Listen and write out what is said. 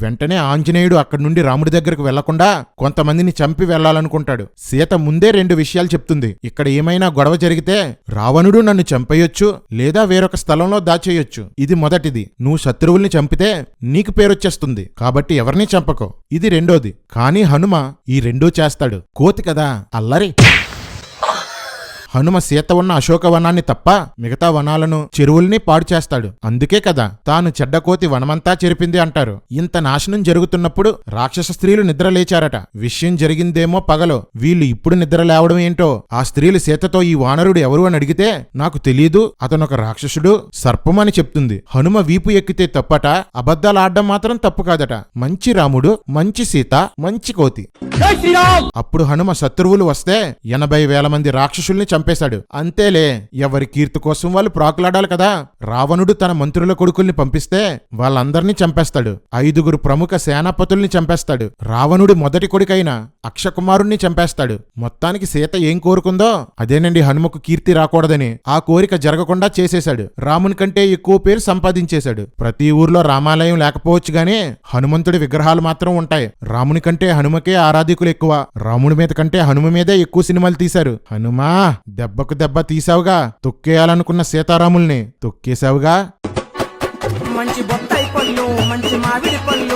వెంటనే ఆంజనేయుడు అక్కడి నుండి రాముడి దగ్గరకు వెళ్లకుండా కొంతమందిని చంపి వెళ్లాలనుకుంటాడు. సీత ముందే 2 విషయాలు చెప్తుంది. ఇక్కడ ఏమైనా గొడవ జరిగితే రావణుడు నన్ను చంపేయొచ్చు, లేదా వేరొక స్థలంలో దాచేయొచ్చు. ఇది మొదటిది. నువ్వు శత్రువుల్ని చంపితే నీకు పేరొచ్చేస్తుంది, కాబట్టి ఎవరిని చంపకో. ఇది రెండోది. కానీ హనుమ ఈ రెండూ చేస్తాడు. కోతి కదా, అల్లరి. హనుమ సీత ఉన్న అశోకవనాన్ని తప్ప మిగతా వనాలను, చెరువుల్ని పాడు చేస్తాడు. అందుకే కదా తాను చెడ్డకోతి వనమంతా చెరిపింది అంటారు. ఇంత నాశనం జరుగుతున్నప్పుడు రాక్షస స్త్రీలు నిద్ర లేచారట. విషయం జరిగిందేమో పగలో, వీళ్ళు ఇప్పుడు నిద్ర లేవడం ఏంటో. ఆ స్త్రీలు సీతతో ఈ వానరుడు ఎవరు అని అడిగితే నాకు తెలీదు, అతనొక రాక్షసుడు, సర్పం అని చెప్తుంది. హనుమ వీపు ఎక్కితే తప్పట, అబద్ధాలు ఆడడం మాత్రం తప్పు కాదట. మంచి రాముడు, మంచి సీత, మంచి కోతి. అప్పుడు హనుమ శత్రువులు వస్తే 80,000 మంది రాక్షసుల్ని చంపేశాడు. అంతేలే, ఎవరి కీర్తి కోసం వాళ్ళు ప్రాకులాడాలి కదా. రావణుడు తన మంత్రుల కొడుకుల్ని పంపిస్తే వాళ్ళందర్నీ చంపేస్తాడు. 5 ప్రముఖ సేనాపతుల్ని చంపేస్తాడు. రావణుడి మొదటి కొడుకైన అక్షకుమారుణ్ణి చంపేస్తాడు. మొత్తానికి సీత ఏం కోరుకుందో అదేనండి హనుమకు కీర్తి రాకూడదని. ఆ కోరిక జరగకుండా చేసేశాడు. రాముని కంటే ఎక్కువ పేరు సంపాదించేశాడు. ప్రతి ఊర్లో రామాలయం లేకపోవచ్చు గానీ హనుమంతుడి విగ్రహాలు మాత్రం ఉంటాయి. రాముని కంటే హనుమకే ఆరాధికులు ఎక్కువ. రాముడి మీద కంటే హనుమ మీదే ఎక్కువ సినిమాలు తీశారు. హనుమా, దెబ్బకు దెబ్బ తీసావుగా. తొక్కేయాలనుకున్న సీతారాముల్ని తొక్కేశావుగా. మంచి బొత్తాయి పళ్ళు, మంచి మామిడి పళ్ళు.